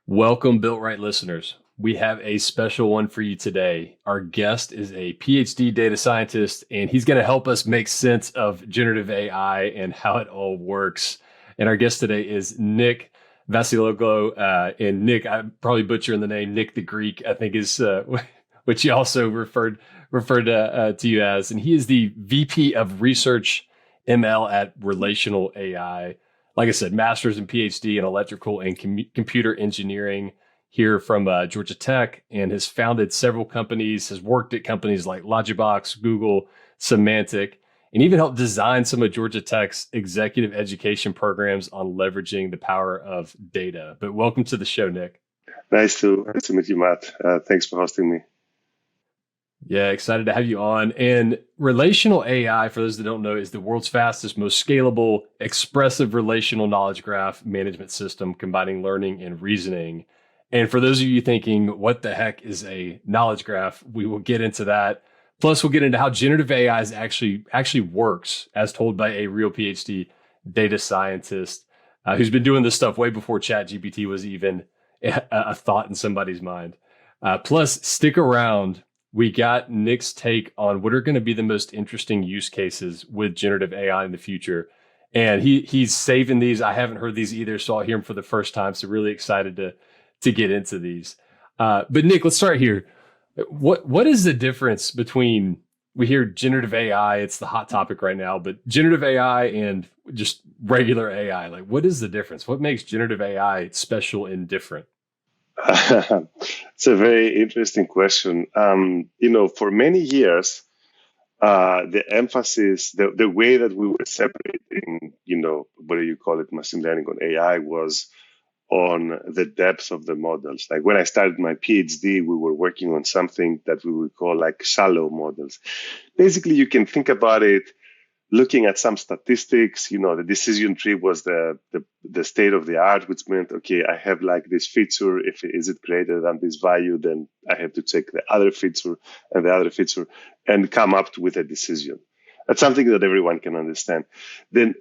Welcome, Built Right listeners. We have a special one for you today. Our guest is a PhD data scientist, and he's going to help us make sense of generative AI and how it all works. And our guest today is Nick Vasiloglu. And Nick, I'm probably butchering the name, Nick the Greek, I think is which he also referred to you as. And he is the VP of Research ML at Relational AI. Like I said, master's and PhD in electrical and computer engineering here from Georgia Tech, and has founded several companies, has worked at companies like Logibox, Google, Semantic, and even helped design some of Georgia Tech's executive education programs on leveraging the power of data. But welcome to the show, Nick. Nice to meet you, Matt. Thanks for hosting me. Yeah, excited to have you on. And relational AI, for those that don't know, is the world's fastest, most scalable, expressive relational knowledge graph management system combining learning and reasoning. And for those of you thinking, what the heck is a knowledge graph? We will get into that. Plus, we'll get into how generative AI is actually works, as told by a real PhD data scientist who's been doing this stuff way before ChatGPT was even a thought in somebody's mind. Plus, stick around. We got Nick's take on what are going to be the most interesting use cases with generative AI in the future. And he's saving these. I haven't heard these either, so I'll hear them for the first time. So really excited to get into these. But Nick, let's start here. What is the difference between, we hear generative AI, it's the hot topic right now, but generative AI and just regular AI? Like, what is the difference? What makes generative AI special and different? It's a very interesting question. For many years, the emphasis, the way that we were separating, whether you call it machine learning or AI, was on the depth of the models. Like when I started my PhD, we were working on something that we would call like shallow models. Basically, you can think about it looking at some statistics. The decision tree was the state of the art, which meant, okay, I have like this feature. If is it greater than this value, then I have to check the other feature and the other feature and come up with a decision. That's something that everyone can understand. Then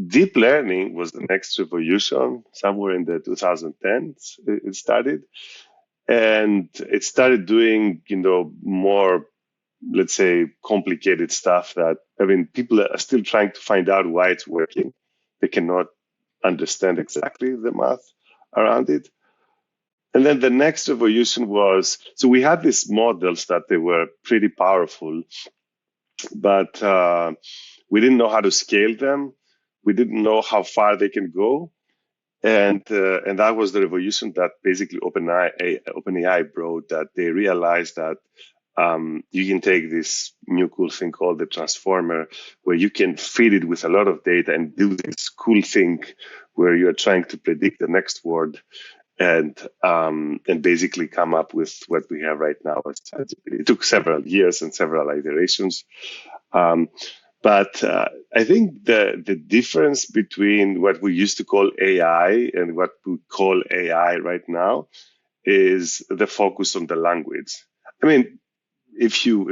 deep learning was the next revolution. Somewhere in the 2010s, it started. And it started doing, more, let's say, complicated stuff that, people are still trying to find out why it's working. They cannot understand exactly the math around it. And then the next revolution was, so we had these models that they were pretty powerful, but we didn't know how to scale them. We didn't know how far they can go. And that was the revolution that basically OpenAI brought, that they realized that you can take this new cool thing called the transformer, where you can feed it with a lot of data and do this cool thing where you're trying to predict the next word and basically come up with what we have right now. It took several years and several iterations. But I think the difference between what we used to call AI and what we call AI right now is the focus on the language. If you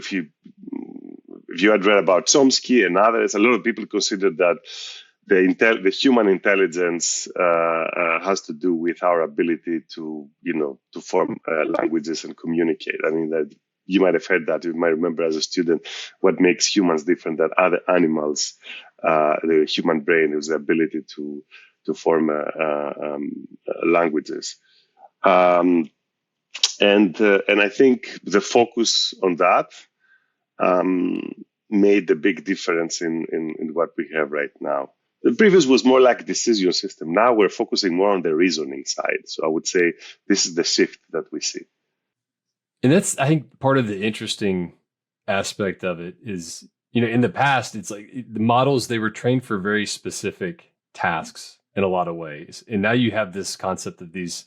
had read about Chomsky and others, a lot of people consider that the human intelligence has to do with our ability to form languages and communicate. That you might have heard that. You might remember as a student what makes humans different than other animals. The human brain is the ability to form languages. And I think the focus on that made the big difference in what we have right now. The previous was more like a decision system. Now we're focusing more on the reasoning side. So I would say this is the shift that we see. And that's, I think, part of the interesting aspect of it is, in the past, it's like the models, they were trained for very specific tasks in a lot of ways. And now you have this concept of these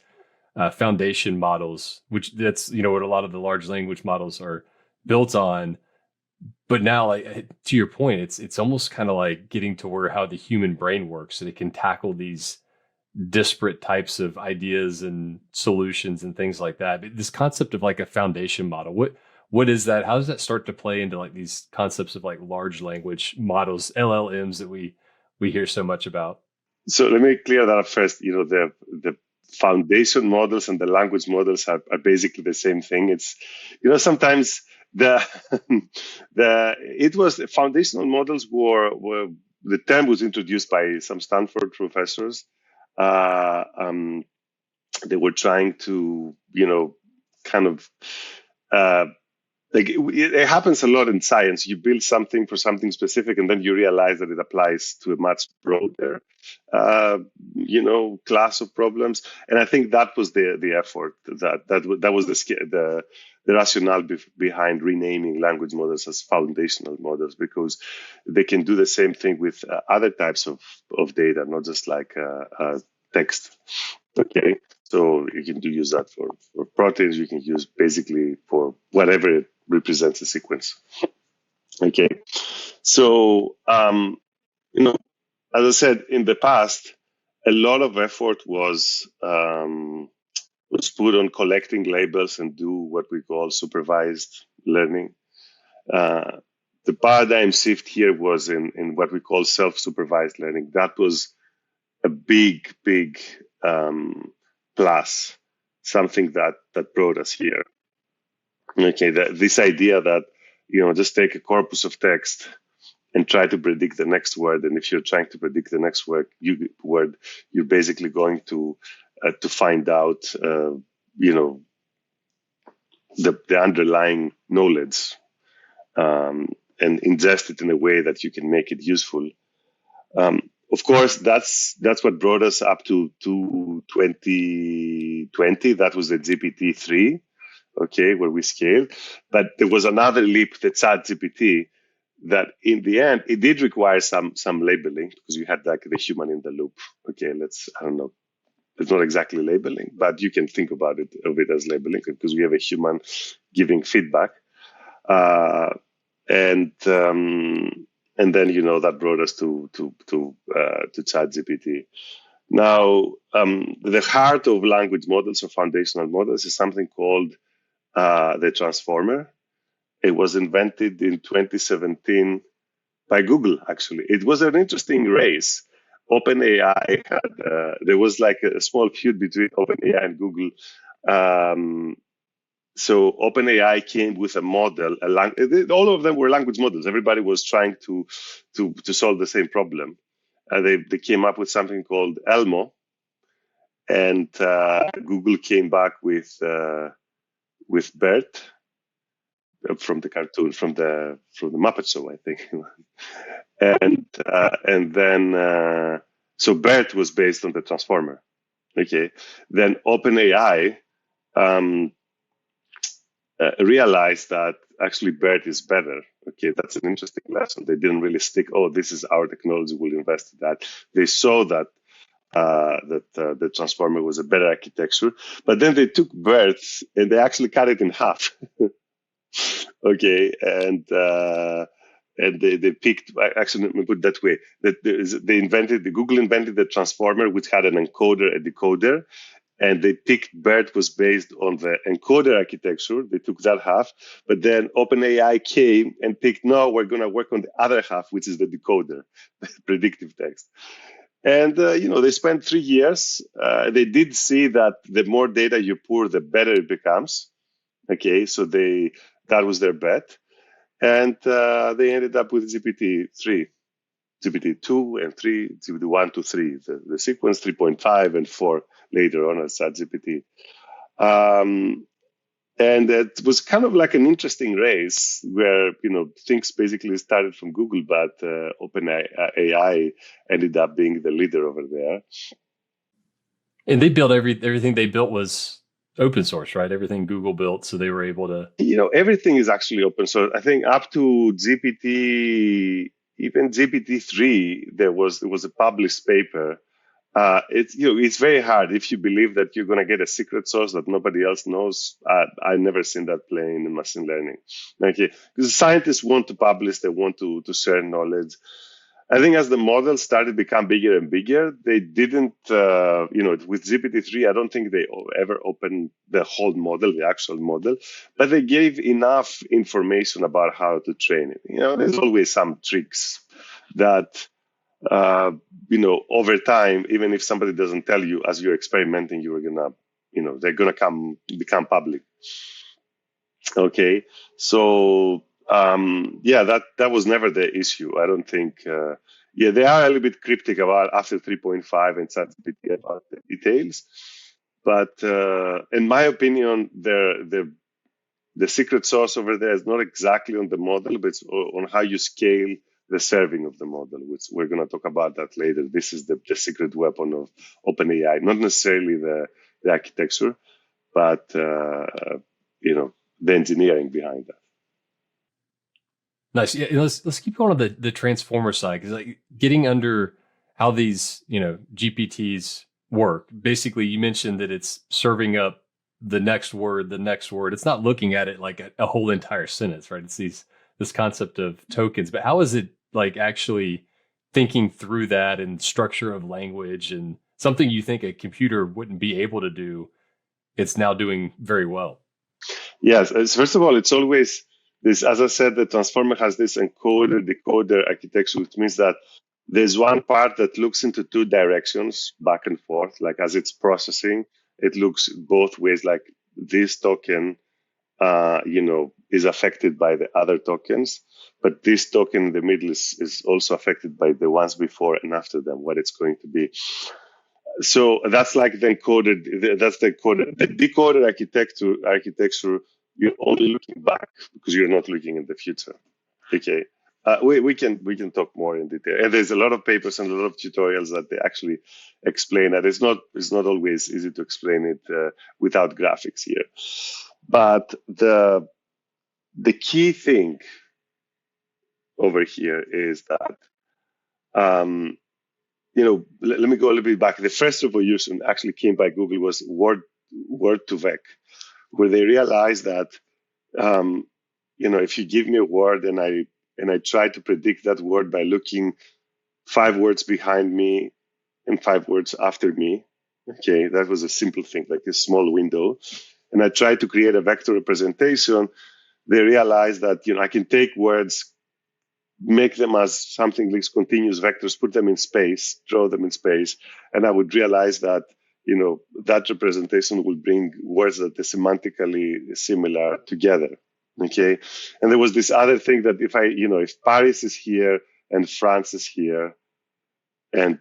foundation models, which that's, what a lot of the large language models are built on. But now, like, to your point, it's almost kind of like getting to where how the human brain works, so they can tackle these disparate types of ideas and solutions and things like that. But this concept of like a foundation model, what is that? How does that start to play into like these concepts of like large language models, LLMs, that we hear so much about? So let me clear that up first. The foundation models and the language models are basically the same thing. It's, sometimes the it was foundational models were the term was introduced by some Stanford professors. Uh, um, they were trying to, kind of uh, like it happens a lot in science. You build something for something specific, and then you realize that it applies to a much broader, uh, class of problems. And I think that was the effort that was the rationale behind renaming language models as foundational models, because they can do the same thing with other types of data, not just like text. Okay, so you can use that for proteins. You can use basically for whatever represents a sequence. Okay, so as I said in the past, a lot of effort was put on collecting labels and do what we call supervised learning. Uh, the paradigm shift here was in what we call self-supervised learning. That was a big um, plus, something that brought us here. Okay, this idea that just take a corpus of text and try to predict the next word, and if you're trying to predict the next word, you're basically going to find out the underlying knowledge, and ingest it in a way that you can make it useful. Of course, that's what brought us up to 2020. That was the GPT-3, okay, where we scaled. But there was another leap, the ChatGPT, that in the end it did require some labeling, because you had like the human in the loop. Okay, I don't know. It's not exactly labeling, but you can think about it as labeling, because we have a human giving feedback. Uh, and then that brought us to ChatGPT. Now, the heart of language models or foundational models is something called the transformer. It was invented in 2017 by Google. Actually, it was an interesting race. OpenAI had there was like a small feud between OpenAI and Google. Um, so OpenAI came with a model, all of them were language models. Everybody was trying to solve the same problem. They came up with something called Elmo, and Google came back with Bert from the cartoon, from the Muppet Show, I think. And then so Bert was based on the transformer. Okay, then OpenAI um, realized that actually BERT is better. Okay, that's an interesting lesson. They didn't really stick, oh, this is our technology, we'll invest in that. They saw that the transformer was a better architecture, but then they took BERT and they actually cut it in half. Okay, and they picked, actually, let me put it that way, that Google invented the transformer, which had an encoder, a decoder, and they picked BERT was based on the encoder architecture. They took that half, but then OpenAI came and picked, no, we're going to work on the other half, which is the decoder, predictive text. And, they spent 3 years. They did see that the more data you pour, the better it becomes. Okay, so that was their bet. And they ended up with GPT-3. GPT-2 and 3, GPT-1 to 3, the sequence 3.5 and 4 later on as ChatGPT. And it was kind of like an interesting race where, things basically started from Google, but OpenAI ended up being the leader over there. And they built everything they built was open source, right? Everything Google built, so they were able to. Everything is actually open source. I think up to GPT, even GPT-3, there was a published paper. It's very hard if you believe that you're going to get a secret source that nobody else knows. I've never seen that playing in machine learning. Okay, because scientists want to publish, they want to share knowledge. I think as the models started to become bigger and bigger, they didn't, with GPT-3, I don't think they ever opened the whole model, the actual model, but they gave enough information about how to train it. There's always some tricks that uh, over time, even if somebody doesn't tell you as you're experimenting, you're gonna, they're gonna become public. Okay, so yeah, that was never the issue. I don't think. Yeah, they are a little bit cryptic about after 3.5 and ChatGPT about the details, but in my opinion, the secret sauce over there is not exactly on the model, but it's on how you scale the serving of the model, which we're going to talk about that later. This is the secret weapon of OpenAI, not necessarily the architecture, but the engineering behind that. Nice. Yeah, let's keep going on the transformer side, because like getting under how these GPTs work. Basically, you mentioned that it's serving up the next word, the next word. It's not looking at it like a whole entire sentence, right? It's this concept of tokens. But how is it like actually thinking through that and structure of language and something you think a computer wouldn't be able to do? It's now doing very well. Yes, first of all, it's always this. As I said, the transformer has this encoder decoder architecture, which means that there's one part that looks into two directions, back and forth. Like as it's processing, it looks both ways. Like this token, is affected by the other tokens, but this token in the middle is also affected by the ones before and after them, what it's going to be. So that's like the encoded. That's the encoded. The decoder architecture. You're only looking back because you're not looking in the future. Okay. We can talk more in detail. And there's a lot of papers and a lot of tutorials that they actually explain that. It's not always easy to explain it without graphics here. But the key thing over here is that let me go a little bit back. The first revolution actually came by Google was word to vec, where they realized that if you give me a word and I try to predict that word by looking 5 words behind me and 5 words after me, okay, that was a simple thing, like a small window, and I try to create a vector representation. They realized that I can take words, make them as something like continuous vectors, put them in space, draw them in space, and I would realize that that representation will bring words that are semantically similar together. Okay, and there was this other thing that if Paris is here and France is here and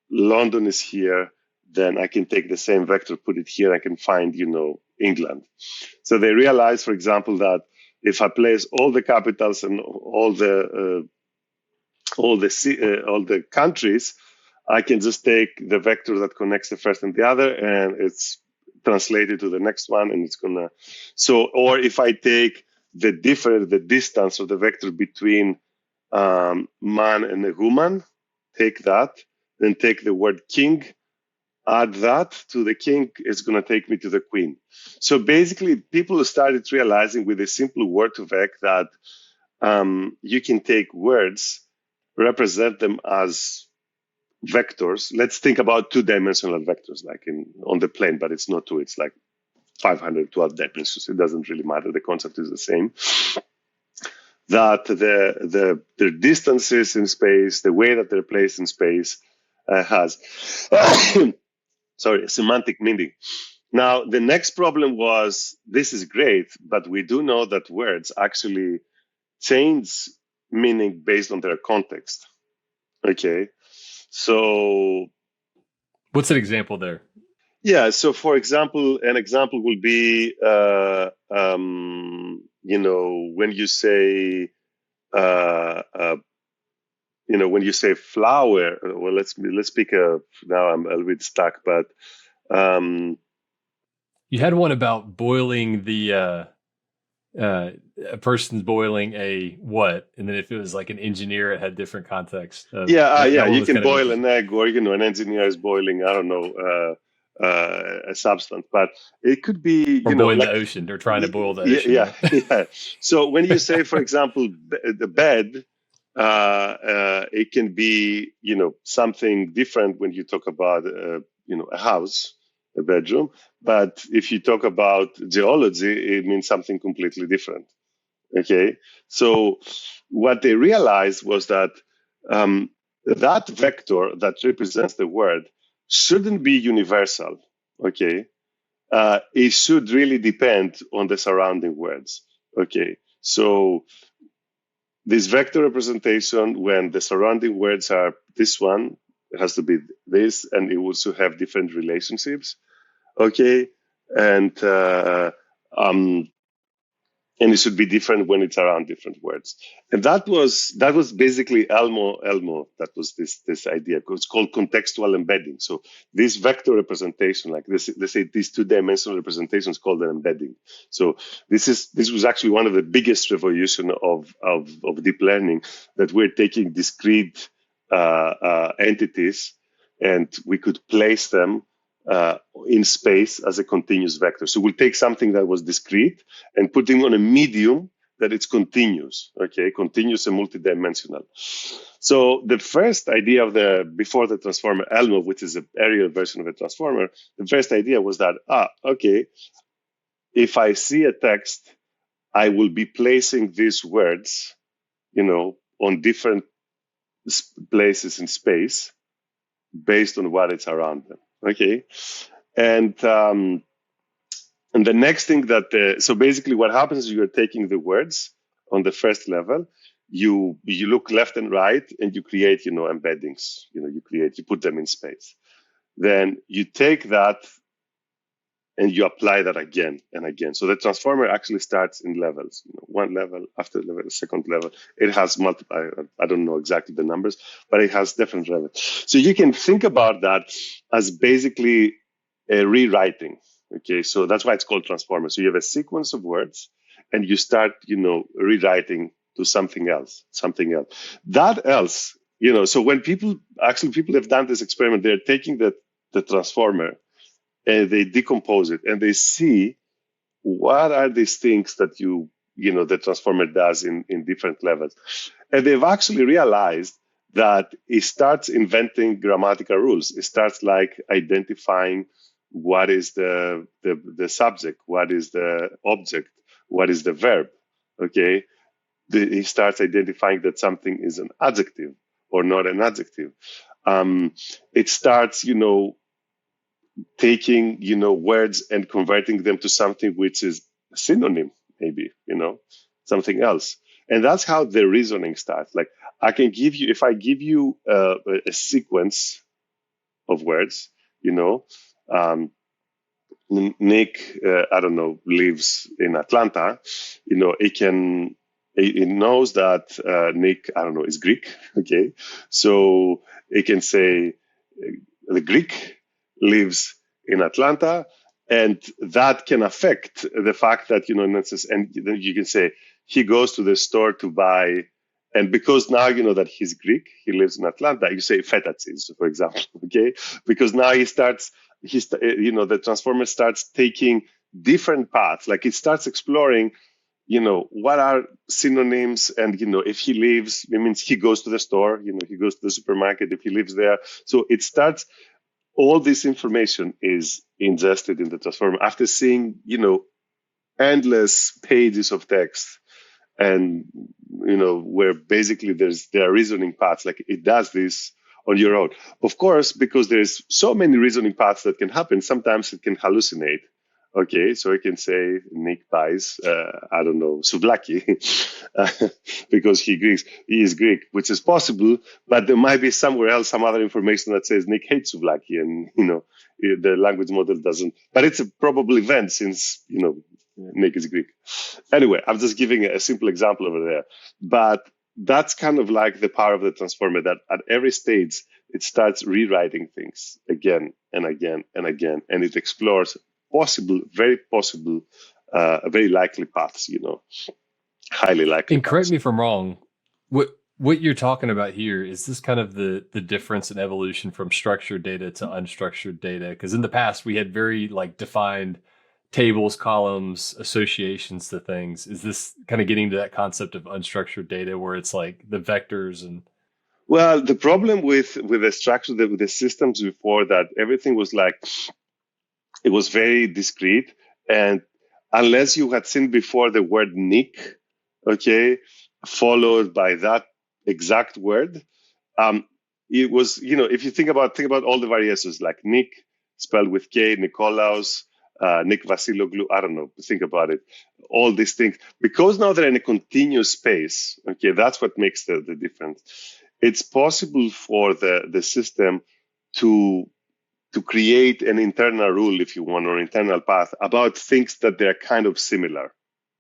London is here, then I can take the same vector, put it here, I can find England. So they realized, for example, that if I place all the capitals and all the countries, I can just take the vector that connects the first and the other, and it's translated to the next one, and it's gonna. So, or if I take the distance of the vector between man and a woman, take that, then take the word king, add that to the king, it's going to take me to the queen. So basically, people started realizing with a simple word to vec that you can take words, represent them as vectors. Let's think about 2-dimensional vectors, like on the plane, but it's not 2, it's like 512 dimensions. It doesn't really matter. The concept is the same. That the distances in space, the way that they're placed in space, has semantic meaning. Now, the next problem was, this is great, but we do know that words actually change meaning based on their context. Okay, so What's an example there? yeah, so for example, an example will be, when you say, when you say flower. Well, let's pick now I'm a little bit stuck, but you had one about boiling the a person's boiling a what, and then if it was like an engineer, it had different context. Yeah, you can kind of boil an egg, or an engineer is boiling, I don't know, a substance, but it could be, or boiling like the ocean. They're trying to boil the ocean. yeah, yeah. So when you say, for example, the bed, it can be, something different when you talk about, a house, a bedroom. But if you talk about geology, it means something completely different. Okay, so what they realized was that that vector that represents the word shouldn't be universal. Okay, it should really depend on the surrounding words. Okay, so this vector representation, when the surrounding words are this one, it has to be this, and it also have different relationships. Okay, and um, and it should be different when it's around different words. And that was basically Elmo. That was this idea. It's called contextual embedding. So this vector representation, like this, they say this two-dimensional representation is called an embedding. So this was actually one of the biggest revolution of deep learning, that we're taking discrete entities and we could place them in space as a continuous vector. So we'll take something that was discrete and put them on a medium that it's continuous, okay, continuous and multidimensional. So the first idea of before the transformer Elmo, which is an aerial version of a transformer, the first idea was that, okay, if I see a text, I will be placing these words, on different places in space based on what is around them, okay? And and the next thing so basically what happens is you're taking the words on the first level, you look left and right, and you create, embeddings, you put them in space. Then you take that and you apply that again and again. So the transformer actually starts in levels, one level, after level, second level. It has multiple, I don't know exactly the numbers, but it has different levels. So you can think about that as basically a rewriting. Okay, so that's why it's called transformer. So you have a sequence of words and you start, rewriting to something else. That else, so when people have done this experiment, they're taking the transformer and they decompose it and they see what are these things that the transformer does in different levels. And they've actually realized that it starts inventing grammatical rules. It starts like identifying what is the subject, what is the object, what is the verb. Okay. He starts identifying that something is an adjective or not an adjective. It starts, taking words and converting them to something which is a synonym, maybe something else. And that's how the reasoning starts. Like, I can give you, if I give you a sequence of words, um, Nick, I don't know, lives in Atlanta, it knows that Nick, I don't know, is Greek. Okay, so it can say the Greek lives in Atlanta, and that can affect the fact that, and then you can say he goes to the store to buy, and because now you know that he's Greek, he lives in Atlanta, you say feta cheese, for example, okay? Because now the transformer starts taking different paths, like it starts exploring, what are synonyms, and, if he lives, it means he goes to the store, he goes to the supermarket if he lives there. So it starts, all this information is ingested in the transformer after seeing, endless pages of text, and where basically there are reasoning paths, like it does this on your own. Of course, because there's so many reasoning paths that can happen, sometimes it can hallucinate. Okay, so I can say Nick buys, I don't know, souvlaki, because he is Greek, which is possible, but there might be somewhere else some other information that says Nick hates souvlaki, and the language model doesn't. But it's a probable event, since Nick is Greek. Anyway, I'm just giving a simple example over there, but that's kind of like the power of the transformer, that at every stage it starts rewriting things again and again and again, and it explores very possible, very likely paths, highly likely And correct paths. me if I'm wrong. What you're talking about here is this kind of the difference in evolution from structured data to unstructured data? Because in the past we had very like defined tables, columns, associations to things. Is this kind of getting to that concept of unstructured data where it's like the vectors and Well, the problem with the structure, with the systems before, that everything was like, it was very discrete, and unless you had seen before the word Nick, okay, followed by that exact word, um, it was, if you think about all the variations, like Nick spelled with K, Nikolaos, Nick Vasiloglu, I don't know, think about it. All these things, because now they're in a continuous space, okay, that's what makes the difference. It's possible for the system to create an internal rule, if you want, or internal path about things that they're kind of similar.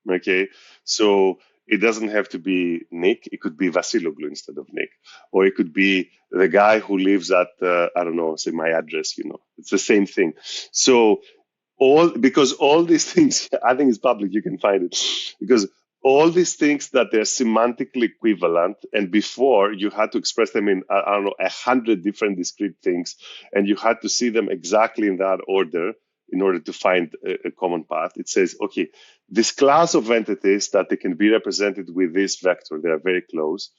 Okay, so it doesn't have to be Nick. It could be Vasiloglu instead of Nick, or it could be the guy who lives at I don't know, say my address. It's the same thing. So because all these things, I think it's public, you can find it, because all these things that they're semantically equivalent, and before you had to express them in, I don't know, 100 different discrete things, and you had to see them exactly in that order in order to find a common path. It says, okay, this class of entities that they can be represented with this vector, they are very close,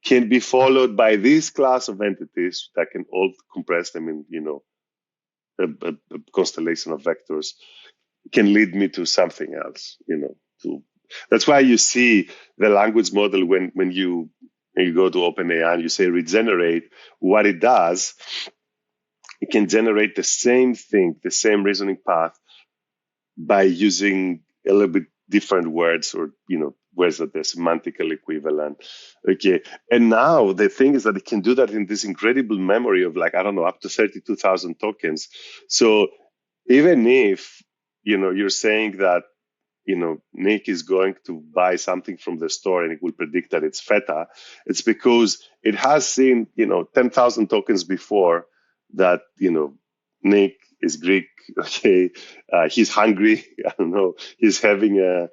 can be followed by this class of entities that can all compress them in, a constellation of vectors, can lead me to something else. That's why you see the language model when you go to OpenAI and you say regenerate. What it does, it can generate the same thing, the same reasoning path, by using a little bit different words, or words that they're semantically equivalent. Okay, and now the thing is that it can do that in this incredible memory of, like, I don't know, up to 32,000 tokens. So even if you're saying that Nick is going to buy something from the store and it will predict that it's feta, it's because it has seen 10,000 tokens before that Nick is Greek. Okay, he's hungry. I don't know. He's having a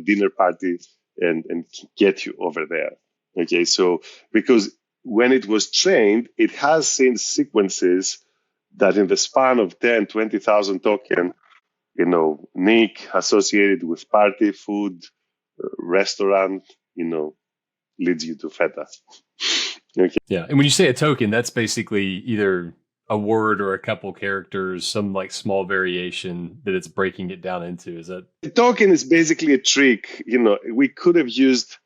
dinner party, and get you over there. Okay, so because when it was trained, it has seen sequences that in the span of 10, 20,000 token, Nick associated with party, food, restaurant, leads you to feta. Okay. Yeah. And when you say a token, that's basically either a word or a couple characters, some like small variation that it's breaking it down into. Is that? The token is basically a trick. We could have used,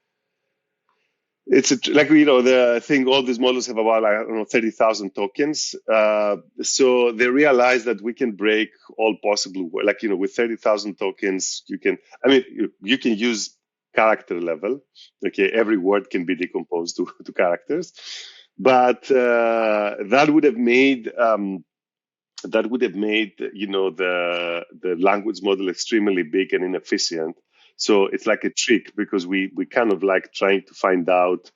the thing, all these models have about, I don't know, 30,000 tokens. So they realize that we can break all possible, with 30,000 tokens, you can use character level. Okay, every word can be decomposed to characters, but that would have made the language model extremely big and inefficient. So it's like a trick, because we kind of like trying to find out.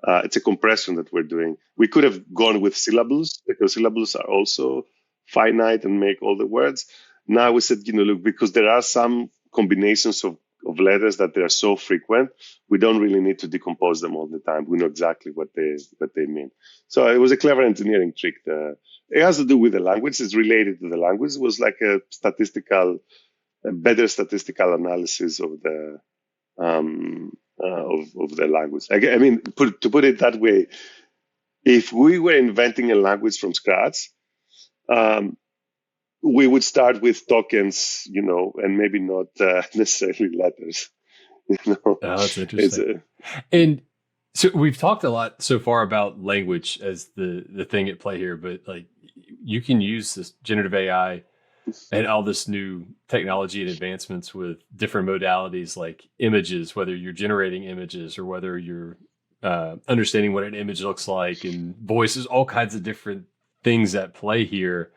It's a compression that we're doing. We could have gone with syllables, because syllables are also finite and make all the words. Now we said, look, because there are some combinations of letters that they are so frequent, we don't really need to decompose them all the time. We know exactly what they mean. So it was a clever engineering trick. It has to do with the language. It's related to the language. It was like a better statistical analysis of the of the language. To put it that way, if we were inventing a language from scratch, we would start with tokens, and maybe not necessarily letters. Oh, that's interesting. And so we've talked a lot so far about language as the thing at play here, but like you can use this generative AI and all this new technology and advancements with different modalities like images, whether you're generating images or whether you're understanding what an image looks like, and voices, all kinds of different things at play here.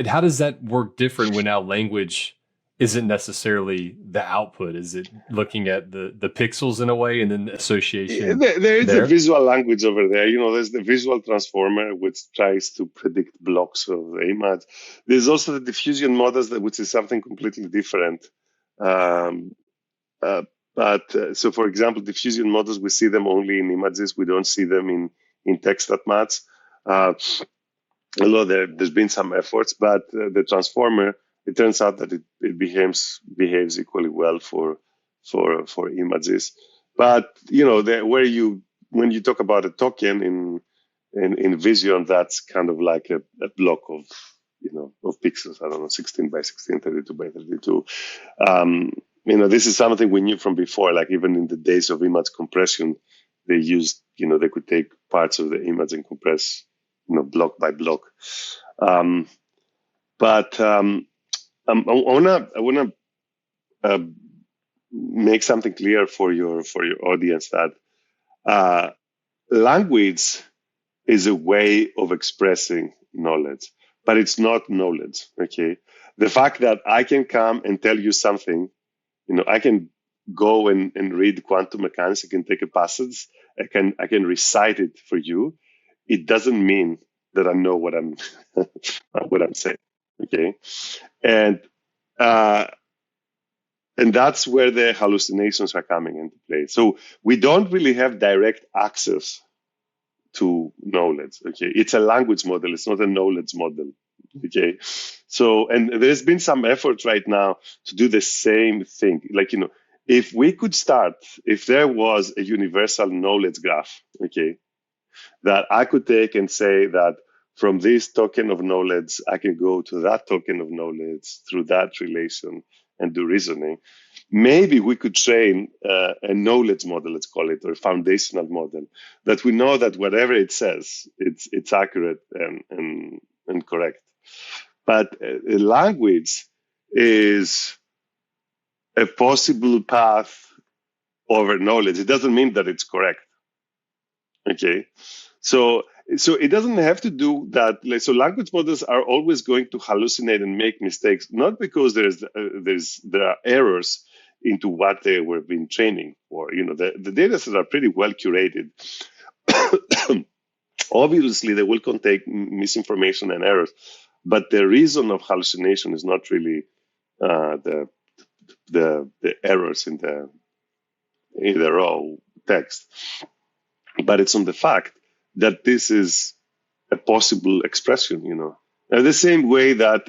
How does that work different when now language isn't necessarily the output? Is it looking at the pixels in a way and then the association? There is a visual language over there. There's the visual transformer, which tries to predict blocks of the image. There's also the diffusion models, which is something completely different. So, for example, diffusion models, we see them only in images. We don't see them in text that much. Although there's been some efforts, but the transformer, it turns out that it behaves equally well for images. But when you talk about a token in Vision, that's kind of like a block of of pixels. I don't know, 16 by 16, 32 by 32. This is something we knew from before. Like even in the days of image compression, they used, they could take parts of the image and compress, block by block. But I wanna uh, make something clear for your audience that uh, language is a way of expressing knowledge, but it's not knowledge. Okay, the fact that I can come and tell you something, I can go and read quantum mechanics. I can take a passage. I can recite it for you. It doesn't mean that I know what I'm what I'm saying. Okay, and uh, and that's where the hallucinations are coming into play. So we don't really have direct access to knowledge. Okay, it's a language model. It's not a knowledge model. Okay, so and there's been some effort right now to do the same thing. Like if we could start, if there was a universal knowledge graph, okay, that I could take and say that from this token of knowledge, I can go to that token of knowledge through that relation and do reasoning. Maybe we could train a knowledge model, let's call it, or a foundational model, that we know that whatever it says, it's accurate and correct. But language is a possible path over knowledge. It doesn't mean that it's correct. Okay, so it doesn't have to do that. Like, so language models are always going to hallucinate and make mistakes, not because there are errors into what they were being training for. The data sets are pretty well curated. Obviously, they will contain misinformation and errors, but the reason of hallucination is not really the errors in the raw text, but it's on the fact that this is a possible expression, the same way that,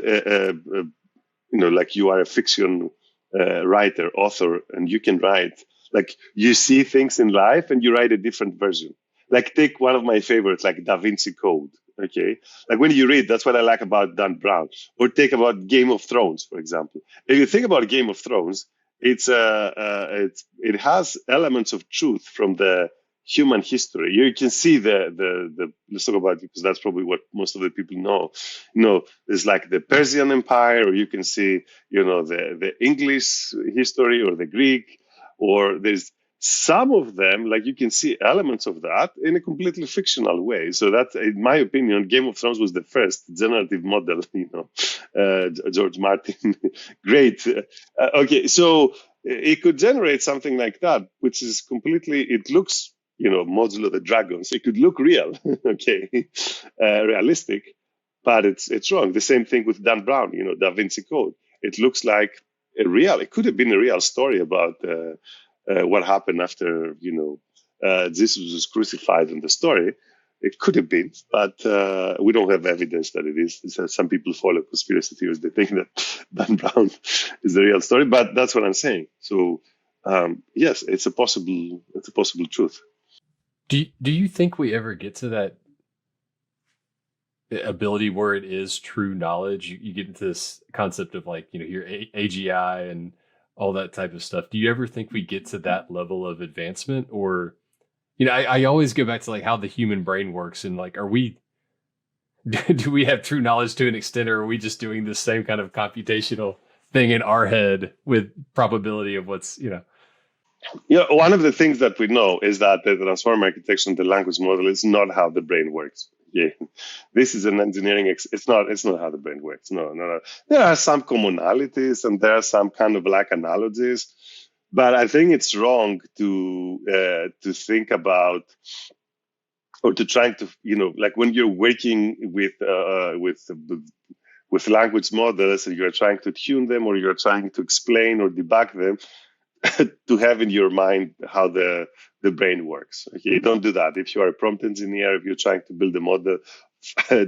like you are a fiction writer, author, and you can write, like you see things in life and you write a different version. Like take one of my favorites, like Da Vinci Code. Okay, like when you read, that's what I like about Dan Brown. Or take about Game of Thrones, for example. If you think about Game of Thrones, it has elements of truth from the human history. You can see the let's talk about it because that's probably what most of the people know. It's like the Persian Empire, or you can see, the English history or the Greek, or there's some of them, like you can see elements of that in a completely fictional way. So that, in my opinion, Game of Thrones was the first generative model, George Martin, great. Okay, so it could generate something like that, which is completely, it looks, modulo the dragons, it could look real, okay, realistic, but it's wrong. The same thing with Dan Brown, Da Vinci Code. It looks like it could have been a real story about what happened after, Jesus was crucified in the story. It could have been, but we don't have evidence that it is. Some people follow conspiracy theories. They think that Dan Brown is the real story, but that's what I'm saying. So yes, it's a possible truth. Do you think we ever get to that ability where it is true knowledge? You get into this concept of like, your AGI and all that type of stuff. Do you ever think we get to that level of advancement? Or, I always go back to like how the human brain works and like, do we have true knowledge to an extent, or are we just doing the same kind of computational thing in our head with probability of what's, One of the things that we know is that the transformer architecture and the language model is not how the brain works. Yeah, this is an engineering. It's not. It's not how the brain works. No, no, no. There are some commonalities and there are some kind of like analogies, but I think it's wrong to think about or to try to like when you're working with language models and you're trying to tune them or you're trying to explain or debug them to have in your mind how the brain works. Okay, don't do that. If you are a prompt engineer, if you're trying to build a model,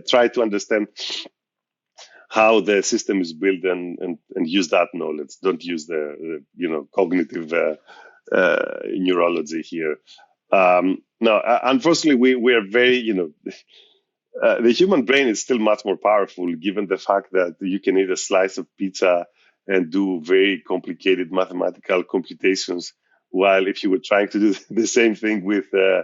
try to understand how the system is built and use that knowledge. Don't use the cognitive neurology here. No, unfortunately, we are very the human brain is still much more powerful, given the fact that you can eat a slice of pizza and do very complicated mathematical computations While if you were trying to do the same thing with, I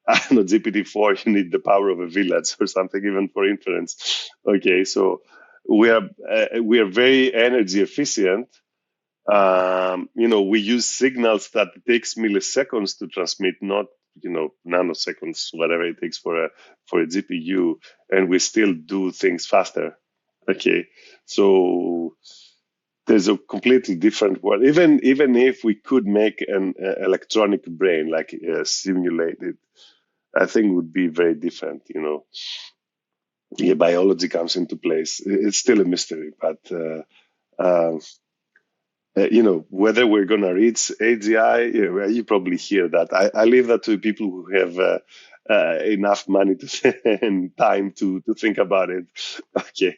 don't know, GPT-4, you need the power of a village or something, even for inference. Okay, so we are very energy efficient. We use signals that takes milliseconds to transmit, not nanoseconds, whatever it takes for a GPU, and we still do things faster. Okay, so there's a completely different world. Even if we could make an electronic brain, like simulated, I think it would be very different. Yeah, biology comes into place. It's still a mystery, but. Uh, whether we're going to reach AGI, well, you probably hear that. I leave that to people who have enough money and time to think about it. Okay.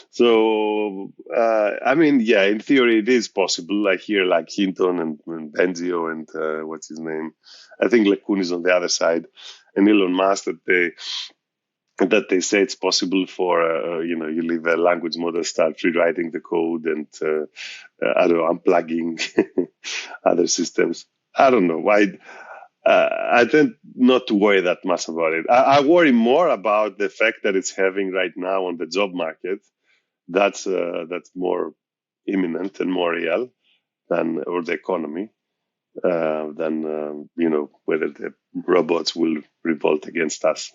So, I mean, yeah, in theory, it is possible. I hear like Hinton and Benzio and what's his name? I think LeCun is on the other side, and Elon Musk that they say it's possible for you leave a language model, start rewriting the code, and I don't know, unplugging other systems. I don't know why. I tend not to worry that much about it. I worry more about the fact that it's having right now on the job market. That's more imminent and more real or the economy than whether the robots will revolt against us.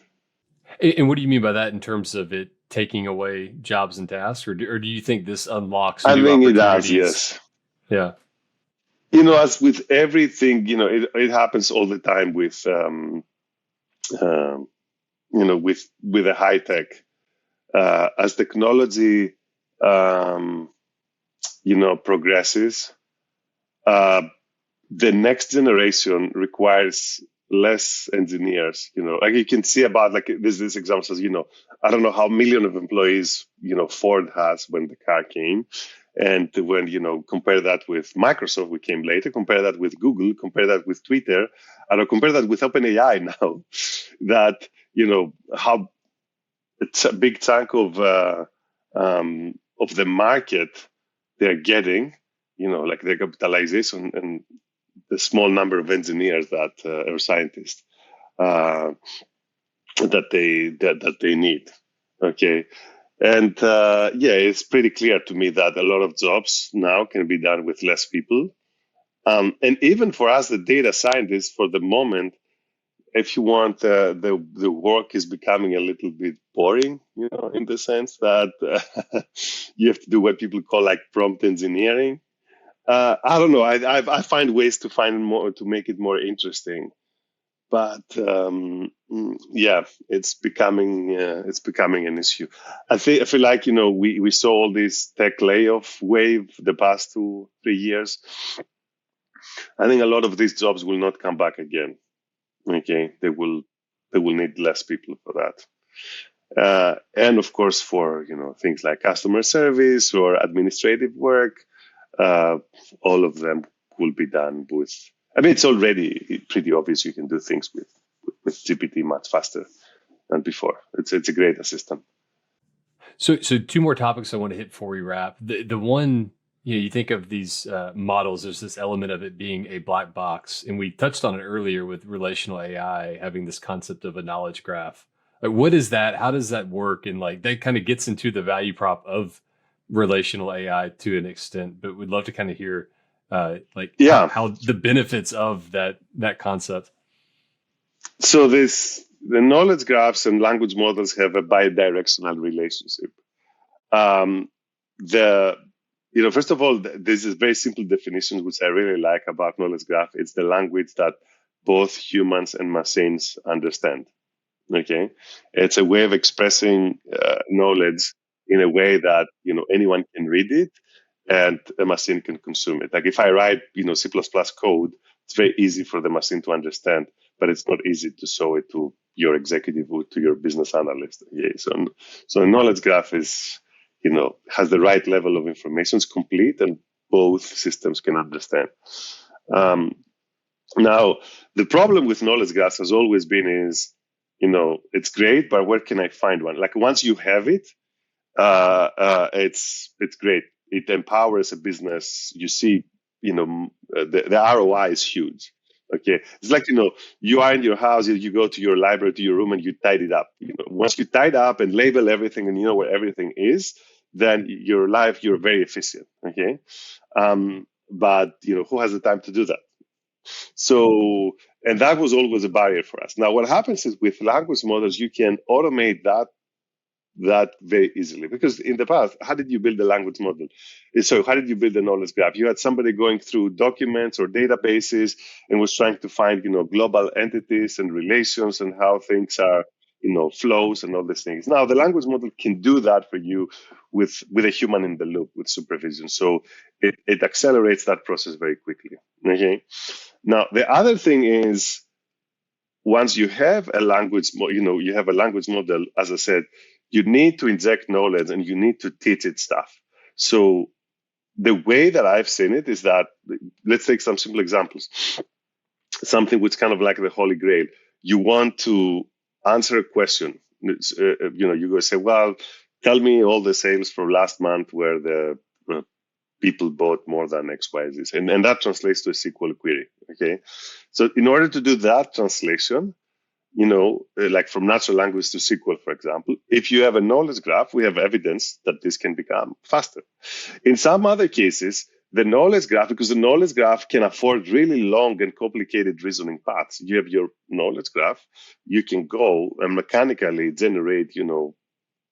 And what do you mean by that in terms of it taking away jobs and tasks, or do you think this unlocks I new think it does, opportunities? yes. Yeah. As with everything, it happens all the time with, with the high tech. As technology, um, progresses, uh, the next generation requires less engineers. Like you can see about like this example says, I don't know how million of employees, Ford has when the car came. And when, compare that with Microsoft, we came later, compare that with Google, compare that with Twitter, and compare that with OpenAI now, that, how it's a big chunk of the market they're getting, like the capitalization and the small number of engineers that or scientists uh, that they need. Okay, and yeah, it's pretty clear to me that a lot of jobs now can be done with less people. And even for us, the data scientists, for the moment, if you want, the work is becoming a little bit boring, in the sense that you have to do what people call like prompt engineering. I don't know. I find ways to find more to make it more interesting, but yeah, it's becoming an issue. I feel like we saw all this tech layoff wave the past 2-3 years. I think a lot of these jobs will not come back again. Okay, they will need less people for that. And of course, for things like customer service or administrative work, uh, all of them will be done with. I mean, it's already pretty obvious you can do things with GPT much faster than before. It's a great assistant. So two more topics I want to hit before we wrap. The one, you think of these models, there's this element of it being a black box, and we touched on it earlier with relational AI having this concept of a knowledge graph. Like, what is that? How does that work? And like that kind of gets into the value prop of relational AI to an extent, but we'd love to kind of hear like how Yeah. how the benefits of that concept. So the knowledge graphs and language models have a bidirectional relationship. Um, the First of all, this is very simple definition which I really like about knowledge graph. It's the language that both humans and machines understand. Okay, it's a way of expressing knowledge in a way that anyone can read it and a machine can consume it. Like if I write C++ code, it's very easy for the machine to understand, but it's not easy to show it to your executive or to your business analyst. Okay, so a knowledge graph is has the right level of information, is complete, and both systems can understand. Um, Now, the problem with knowledge graphs has always been is, it's great, but where can I find one? Like once you have it, it's great. It empowers a business. You see the ROI is huge. Okay, it's like you are in your house, you go to your library, to your room, and you tidy it up. Once you tidy up and label everything, and you know where everything is, then your life, you're very efficient. Okay, but who has the time to do that? So, and that was always a barrier for us. Now, what happens is with language models, you can automate that very easily, because in the past, how did you build a language model? So how did you build a knowledge graph? You had somebody going through documents or databases and was trying to find global entities and relations and how things are, flows and all these things. Now the language model can do that for you with a human in the loop, with supervision. So it accelerates that process very quickly. Okay, now the other thing is, once you have a you have a language model, as I said, you need to inject knowledge and you need to teach it stuff. So the way that I've seen it is that, let's take some simple examples. Something which kind of like the holy grail. You want to answer a question. You go say, well, tell me all the sales for last month where the people bought more than X, Y, Z. And that translates to a SQL query. Okay. So in order to do that translation, like from natural language to SQL, for example, if you have a knowledge graph, we have evidence that this can become faster. In some other cases, the knowledge graph, because the knowledge graph can afford really long and complicated reasoning paths. You have your knowledge graph, you can go and mechanically generate,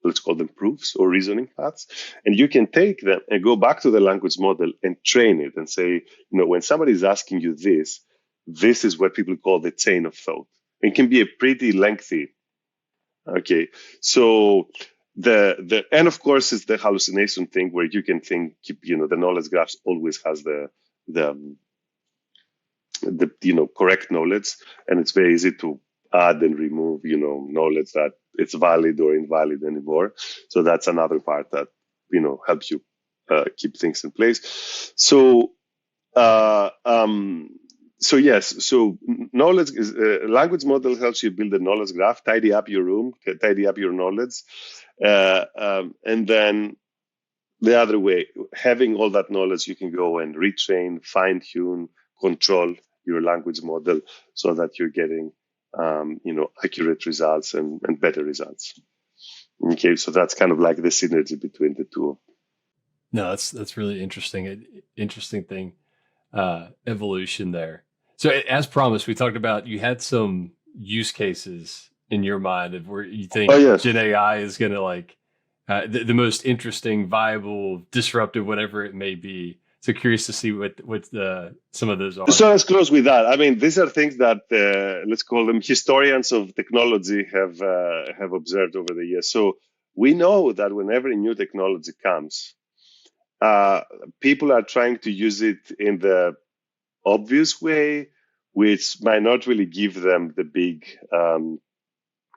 let's call them proofs or reasoning paths. And you can take them and go back to the language model and train it and say, when somebody is asking you this is what people call the chain of thought. It can be a pretty lengthy. Okay, so and of course it's the hallucination thing where you can think, the knowledge graphs always has the correct knowledge, and it's very easy to add and remove knowledge that it's valid or invalid anymore. So that's another part that helps you keep things in place. So uh, um, so yes, so knowledge is language model helps you build a knowledge graph, tidy up your room, tidy up your knowledge, and then the other way, having all that knowledge, you can go and retrain, fine tune, control your language model so that you're getting accurate results and better results. Okay, so that's kind of like the synergy between the two. No, that's really interesting. Interesting thing, evolution there. So as promised, we talked about, you had some use cases in your mind of where you think Oh yes. Gen AI is going to like the most interesting, viable, disruptive, whatever it may be. So curious to see what some of those are. So let's close with that. I mean, these are things that let's call them historians of technology have observed over the years. So we know that whenever a new technology comes, uh, people are trying to use it in the obvious way, which might not really give them the big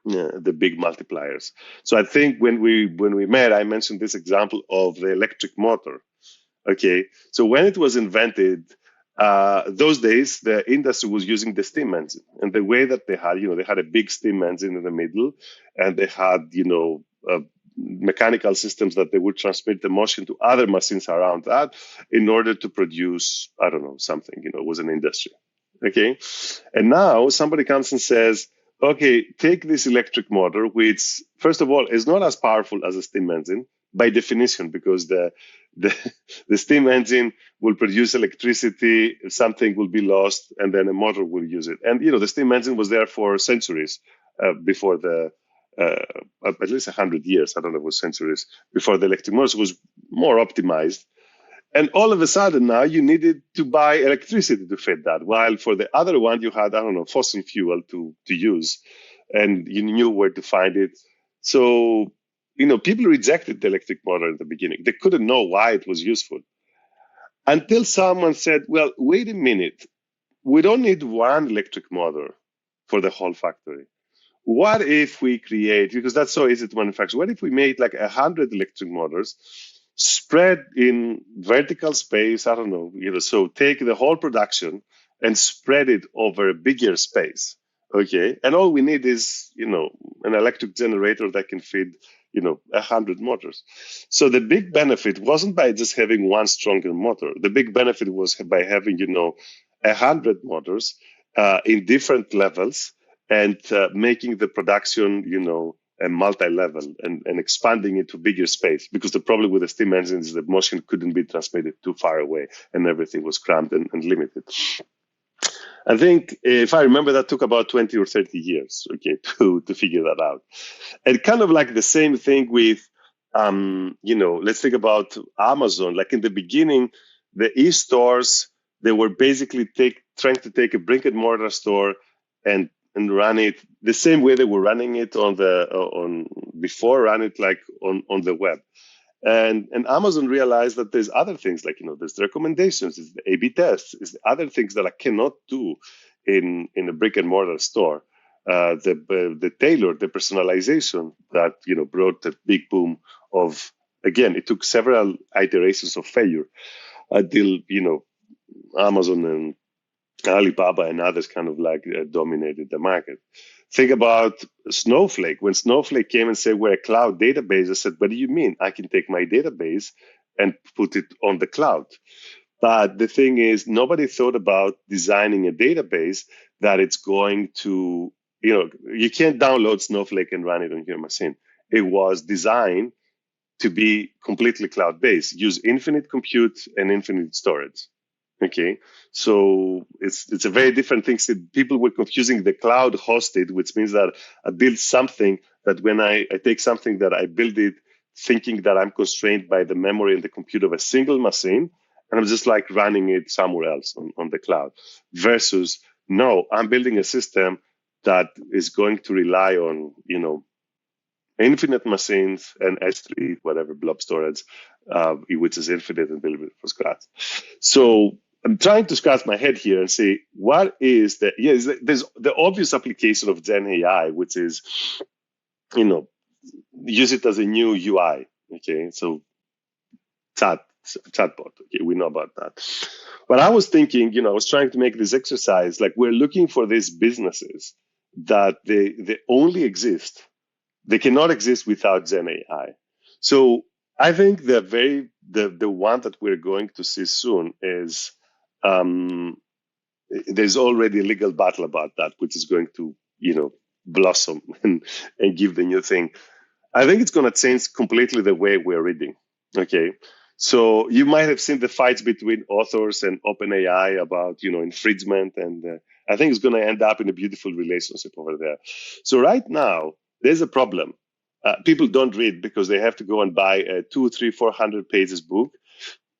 multipliers. So I think when we met, I mentioned this example of the electric motor. Okay, so when it was invented, those days the industry was using the steam engine, and the way that they had a big steam engine in the middle, and they had mechanical systems that they would transmit the motion to other machines around that in order to produce, I don't know, something. It was an industry. Okay, and now somebody comes and says, okay, take this electric motor, which first of all is not as powerful as a steam engine by definition, because the, the steam engine will produce electricity, something will be lost, and then a motor will use it. And the steam engine was there for centuries before at least 100 years. I don't know if it was centuries before the electric motor was more optimized. And all of a sudden now you needed to buy electricity to feed that. While for the other one, you had, I don't know, fossil fuel to use, and you knew where to find it. So, people rejected the electric motor in the beginning. They couldn't know why it was useful until someone said, well, wait a minute. We don't need one electric motor for the whole factory. What if we create, because that's so easy to manufacture, what if we made like 100 electric motors spread in vertical space? I don't know, so take the whole production and spread it over a bigger space. Okay. And all we need is, an electric generator that can feed, 100 motors. So the big benefit wasn't by just having one stronger motor. The big benefit was by having, 100 motors in different levels and making the production, a multi-level and expanding it to bigger space. Because the problem with the steam engine is that motion couldn't be transmitted too far away and everything was cramped and limited. I think, if I remember, that took about 20 or 30 years, okay, to figure that out. And kind of like the same thing with, let's think about Amazon. Like in the beginning, the e-stores, they were basically trying to take a brick and mortar store and run it the same way they were running it on before, run it like on the web. And Amazon realized that there's other things like, there's the recommendations, there's the A/B tests, there's the other things that I cannot do in a brick and mortar store. The tailor, the personalization that, brought the big boom of, again, it took several iterations of failure until, Amazon and Alibaba and others kind of like dominated the market. Think about Snowflake. When Snowflake came and said, we're a cloud database, I said, what do you mean? I can take my database and put it on the cloud. But the thing is, nobody thought about designing a database that it's going to, you can't download Snowflake and run it on your machine. It was designed to be completely cloud based, use infinite compute and infinite storage. Okay, so it's a very different thing. So people were confusing the cloud hosted, which means that I build something that when I take something that I build it thinking that I'm constrained by the memory and the compute of a single machine, and I'm just like running it somewhere else on the cloud. Versus, no, I'm building a system that is going to rely on, infinite machines and S3, whatever blob storage, which is infinite and built from scratch. So I'm trying to scratch my head here and say, what is the, there's the obvious application of Gen AI, which is, use it as a new UI. Okay, so chatbot. Okay, we know about that. But I was thinking, I was trying to make this exercise, like we're looking for these businesses that they only exist. They cannot exist without Gen AI. So I think the one that we're going to see soon is there's already a legal battle about that, which is going to blossom and give the new thing. I think it's going to change completely the way we're reading. Okay. So you might have seen the fights between authors and OpenAI about, infringement. And I think it's going to end up in a beautiful relationship over there. So right now, there's a problem. People don't read because they have to go and buy a 200, 300, 400 pages book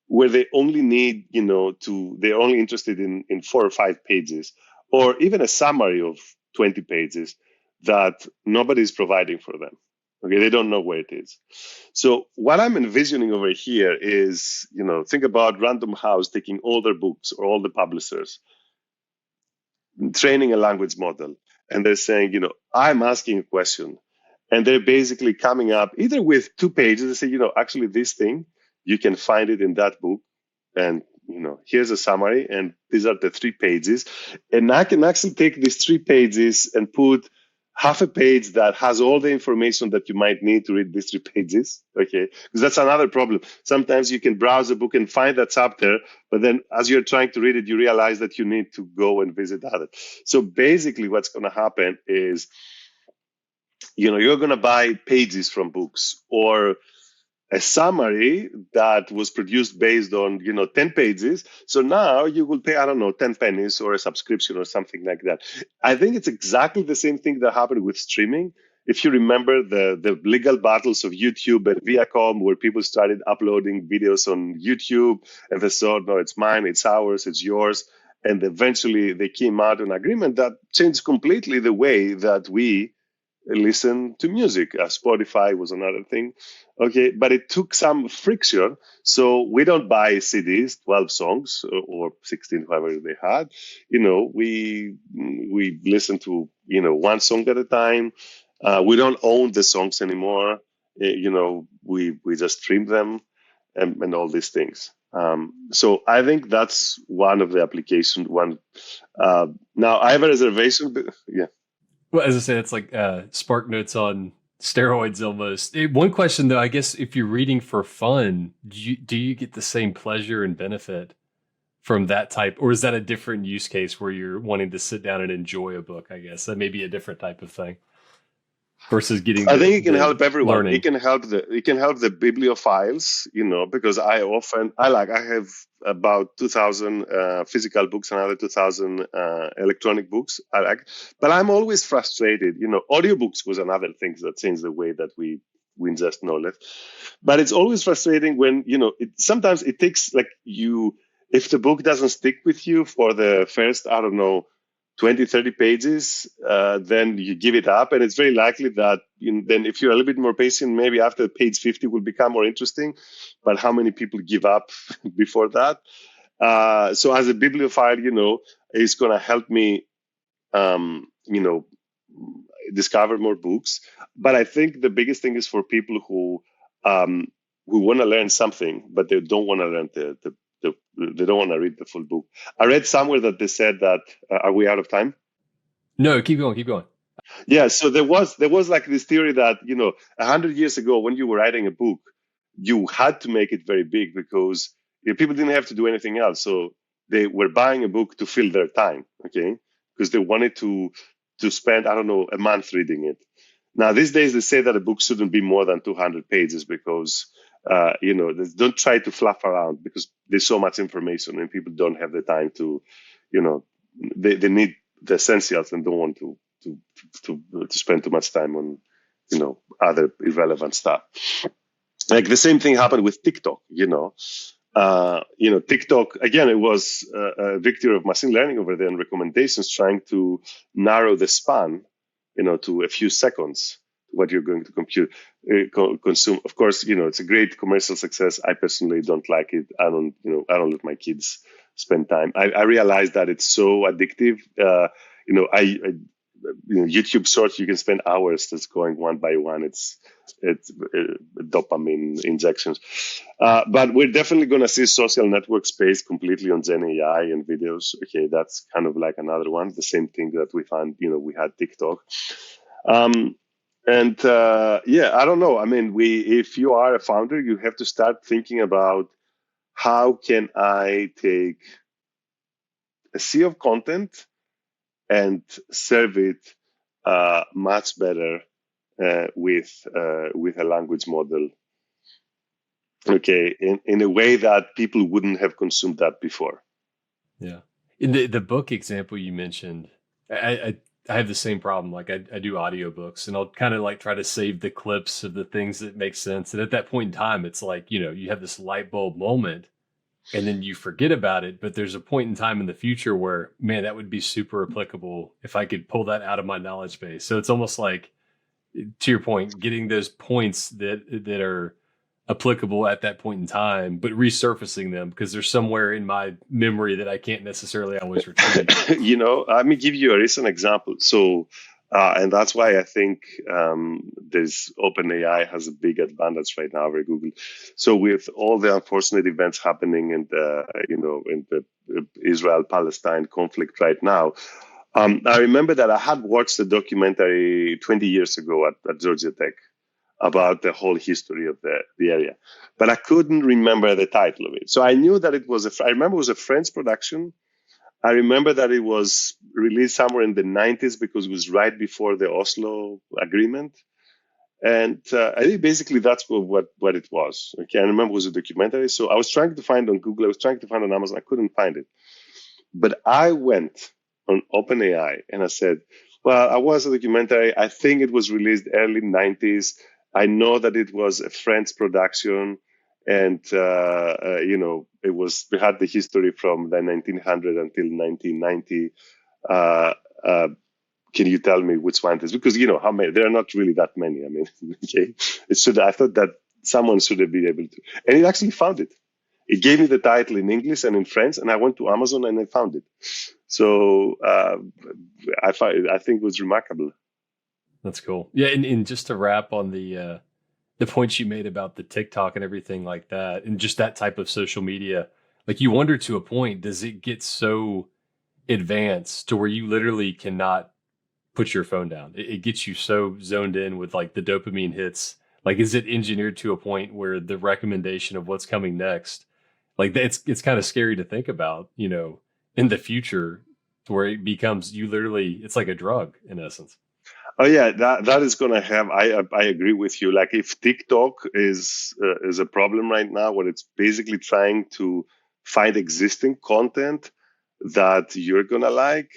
where they only need, they're only interested in 4 or 5 pages or even a summary of 20 pages that nobody is providing for them. Okay, they don't know where it is. So what I'm envisioning over here is, think about Random House taking all their books or all the publishers, training a language model, and they're saying, I'm asking a question. And they're basically coming up either with 2 pages. They say, actually, this thing, you can find it in that book. And, here's a summary. And these are the 3 pages. And I can actually take these 3 pages and put half a page that has all the information that you might need to read these 3 pages. Okay. Because that's another problem. Sometimes you can browse a book and find that chapter, but then as you're trying to read it, you realize that you need to go and visit others. So basically what's going to happen is, you're going to buy pages from books or a summary that was produced based on 10 pages. So now you will pay, I don't know, 10 pennies or a subscription or something like that. I think it's exactly the same thing that happened with streaming. If you remember the legal battles of YouTube and Viacom, where people started uploading videos on YouTube and they thought, no, it's mine, it's ours, it's yours. And eventually they came out an agreement that changed completely the way that we listen to music. Spotify was another thing. Okay, but it took some friction. So we don't buy CDs, 12 songs or 16, however they had. We listen to, one song at a time. We don't own the songs anymore. We just stream them and all these things. So I think that's one of the applications. Now I have a reservation. Yeah. Well, as I said, it's like Spark Notes on Steroids almost. One question though, I guess if you're reading for fun, do you get the same pleasure and benefit from that type, or is that a different use case where you're wanting to sit down and enjoy a book? I guess that may be a different type of thing versus getting I think the it can help everyone. learning. It can help the bibliophiles, because I have about 2,000 physical books and another 2,000 electronic books. I like, but I'm always frustrated. Audiobooks was another thing that changed the way that we ingest knowledge. But it's always frustrating when sometimes it takes like if the book doesn't stick with you for the first, I don't know, 20, 30 pages, then you give it up. And it's very likely that then if you're a little bit more patient, maybe after page 50 will become more interesting. But how many people give up before that? So as a bibliophile, it's going to help me, um, you know, discover more books. But I think the biggest thing is for people who want to learn something, but they don't want to learn they don't want to read the full book. I read somewhere that they said that. Are we out of time? No, keep going, keep going. Yeah. So there was like this theory that 100 years ago when you were writing a book, you had to make it very big because people didn't have to do anything else. So they were buying a book to fill their time, okay, because they wanted to spend, I don't know, a month reading it. Now these days they say that a book shouldn't be more than 200 pages because don't try to fluff around because there's so much information and people don't have the time to, you know, they need the essentials and don't want to spend too much time on other irrelevant stuff. Like the same thing happened with TikTok. TikTok again. It was a victory of machine learning over there and recommendations, trying to narrow the span, to a few seconds what you're going to consume. Of course, it's a great commercial success. I personally don't like it. I don't let my kids spend time. I realize that it's so addictive. YouTube Shorts, you can spend hours just going one by one. It's dopamine injections. But we're definitely going to see social network space completely on Gen AI and videos. Okay, that's kind of like another one. The same thing that we found, we had TikTok. Um, I don't know. I mean, if you are a founder, you have to start thinking about how can I take a sea of content and serve it much better with a language model. Okay, in a way that people wouldn't have consumed that before. Yeah. In the book example you mentioned, I have the same problem. Like I do audiobooks and I'll kind of like try to save the clips of the things that make sense. And at that point in time, it's like, you have this light bulb moment and then you forget about it. But there's a point in time in the future where, man, that would be super applicable if I could pull that out of my knowledge base. So it's almost like, to your point, getting those points that are applicable at that point in time, but resurfacing them because they're somewhere in my memory that I can't necessarily always retrieve. Let me give you a recent example. So, and that's why I think there's OpenAI has a big advantage right now over Google. So, with all the unfortunate events happening in the Israel-Palestine conflict right now, I remember that I had watched a documentary 20 years ago at Georgia Tech about the whole history of the area, but I couldn't remember the title of it. So I knew that I remember it was a French production. I remember that it was released somewhere in the 90s because it was right before the Oslo Agreement. And I think basically that's what it was. Okay, I remember it was a documentary. So I was trying to find on Google, I was trying to find on Amazon, I couldn't find it. But I went on OpenAI and I said, well, I watched a documentary. I think it was released early 90s. I know that it was a French production. And, we had the history from the 1900 until 1990. Can you tell me which one it is? Because, how many, there are not really that many. I mean, okay. I thought that someone should have been able to, and it actually found it. It gave me the title in English and in French, and I went to Amazon and I found it. So I think it was remarkable. That's cool. Yeah, and just to wrap on the points you made about the TikTok and everything like that, and just that type of social media, like you wonder to a point, does it get so advanced to where you literally cannot put your phone down. It gets you so zoned in with like the dopamine hits. Like, is it engineered to a point where the recommendation of what's coming next, like it's kind of scary to think about, in the future, where it becomes you literally, it's like a drug in essence. Oh yeah, that is gonna have. I agree with you. Like if TikTok is a problem right now, where it's basically trying to find existing content that you're gonna like.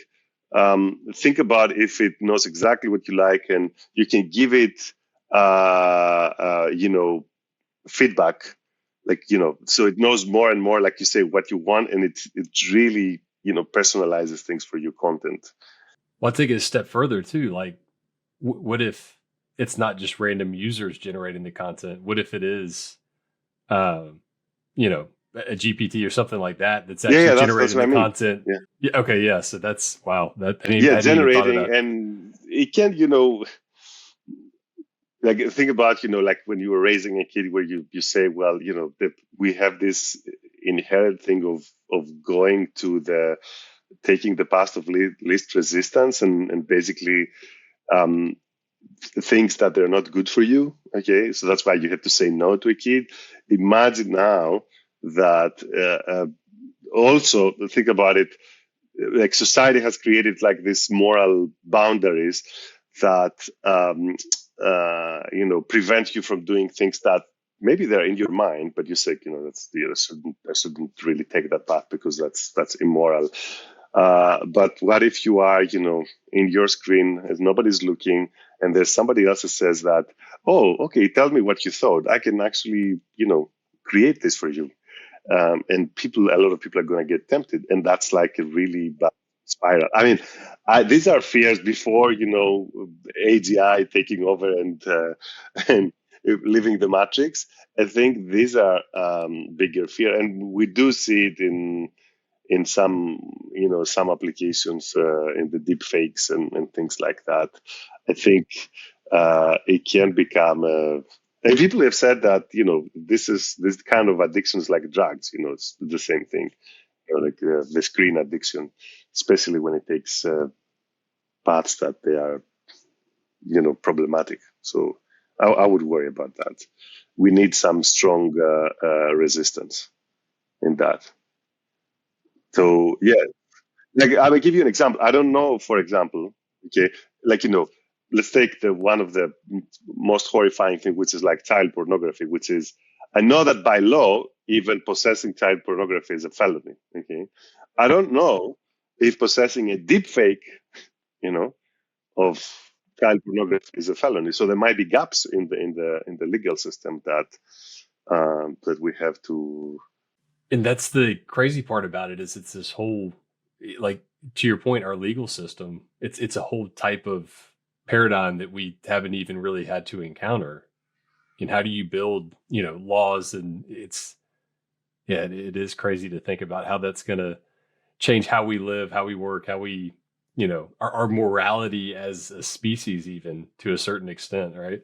Think about if it knows exactly what you like, and you can give it, feedback. Like so it knows more and more, like you say, what you want, and it really personalizes things for your content. Well, I take it a step further too. Like, what if it's not just random users generating the content? What if it is, um, you know, a GPT or something like that that's Yeah, actually yeah, that's generating what I the mean. content? Yeah. Yeah. Okay. Yeah. So that's wow. That Yeah, I hadn't even thought of generating, that. and it can, like think about, like when you were raising a kid, where you say, well, that we have this inherent thing of going to the taking the path of least resistance, and basically um, things that they're not good for you. Okay, so that's why you have to say no to a kid. Imagine now that also think about it, like society has created like these moral boundaries that prevent you from doing things that maybe they're in your mind, but you say, that's I shouldn't really take that path because that's immoral. But what if you are, in your screen as nobody's looking, and there's somebody else that says that, oh, okay, tell me what you thought. I can actually, create this for you. And a lot of people are going to get tempted, and that's like a really bad spiral. I mean, these are fears before AGI taking over and and leaving the matrix. I think these are bigger fear, and we do see it in some some applications in the deep fakes and things like that. I think it can become and people have said that this kind of addiction is like drugs. It's the same thing, like the screen addiction, especially when it takes paths that they are problematic. So I would worry about that. We need some strong resistance in that. So yeah, like I will give you an example. I don't know, for example, okay, like let's take the one of the most horrifying thing, which is like child pornography, which is I know that by law, even possessing child pornography is a felony. Okay, I don't know if possessing a deep fake, you know, of child pornography is a felony. So there might be gaps in the legal system that we have to. And that's the crazy part about it is it's this whole, like, to your point, our legal system, it's a whole type of paradigm that we haven't even really had to encounter. And how do you build, laws? And yeah, it is crazy to think about how that's going to change how we live, how we work, how we, our morality as a species, even to a certain extent, right?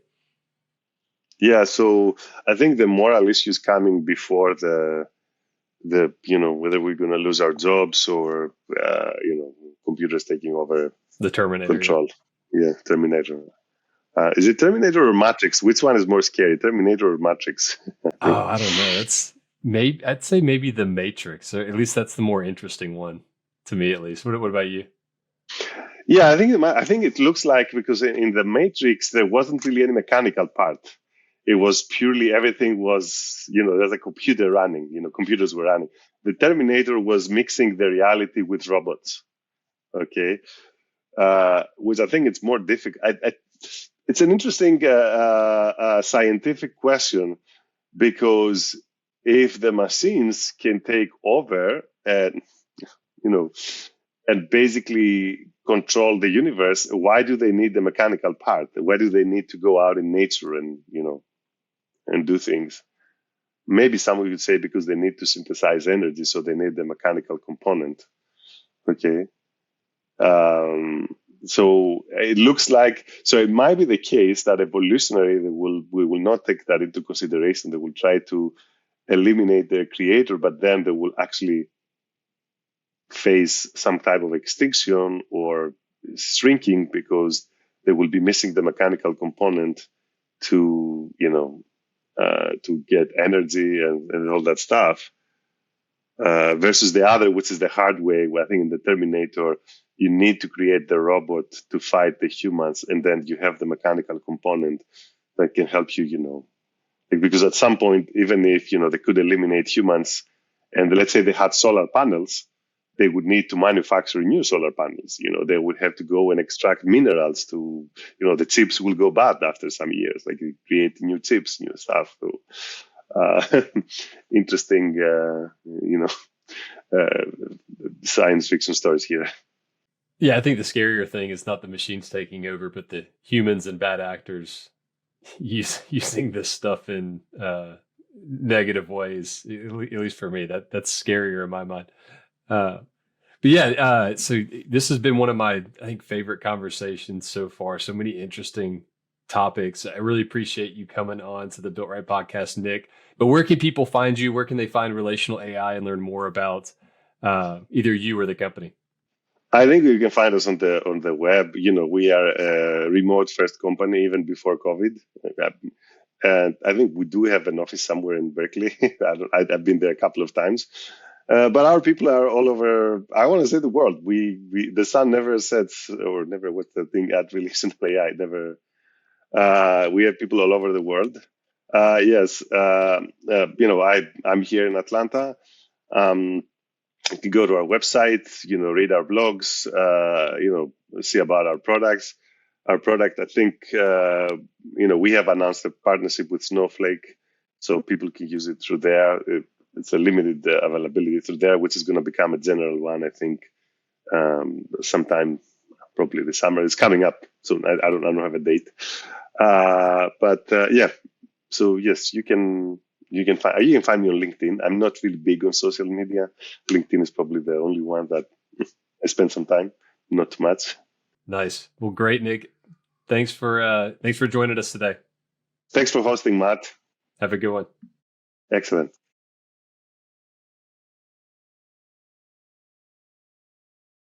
Yeah, so I think the moral issues coming before the whether we're going to lose our jobs or computers taking over The Terminator, yeah. control. Yeah, Terminator. Is it Terminator or Matrix? Which one is more scary, Terminator or Matrix? Oh, I don't know. That's maybe I'd say maybe the Matrix, or at least that's the more interesting one to me, at least. What about you? Yeah, I think it looks like, because in the Matrix there wasn't really any mechanical part. It was purely everything was there's a computer running. Computers were running. The Terminator was mixing the reality with robots. Okay, which I think it's more difficult. It's an interesting scientific question, because if the machines can take over and you know and basically control the universe, why do they need the mechanical part? Why do they need to go out in nature and and do things? Maybe some would say because they need to synthesize energy, so they need the mechanical component. Okay, Um, so it looks like, so it might be the case that evolutionary we will not take that into consideration. They will try to eliminate their creator, but then they will actually face some type of extinction, or shrinking because they will be missing the mechanical component to to get energy and all that stuff. Versus the other, which is the hard way. Where I think in the Terminator, you need to create the robot to fight the humans, and then you have the mechanical component that can help you. Because at some point, even if they could eliminate humans, and let's say they had solar panels, they would need to manufacture new solar panels. They would have to go and extract minerals to, the chips will go bad after some years, like you create new chips, new stuff. So, interesting, uh, science fiction stories here. Yeah, I think the scarier thing is not the machines taking over, but the humans and bad actors using this stuff in negative ways. At least for me, that's scarier in my mind. Uh, but yeah, so this has been one of my, I think, favorite conversations so far. So many interesting topics. I really appreciate you coming on to the Built Right podcast, Nick. But where can people find you? Where can they find relational AI and learn more about either you or the company? I think you can find us on the web. We are a remote first company even before COVID. And I think we do have an office somewhere in Berkeley. I've been there a couple of times. But our people are all over. I want to say the world. We the sun never sets, or never. What's the thing at relational AI? Never. We have people all over the world. Yes. I'm here in Atlanta. Um, you can go to our website. Read our blogs. See about our products. Our product, I think, we have announced a partnership with Snowflake, so people can use it through there. It's a limited availability through there, which is going to become a general one, I think, sometime probably this summer. It's coming up soon. I don't have a date, but yeah. So yes, you can find me on LinkedIn. I'm not really big on social media. LinkedIn is probably the only one that I spend some time, not too much. Nice. Well, great, Nick. Thanks for joining us today. Thanks for hosting, Matt. Have a good one. Excellent.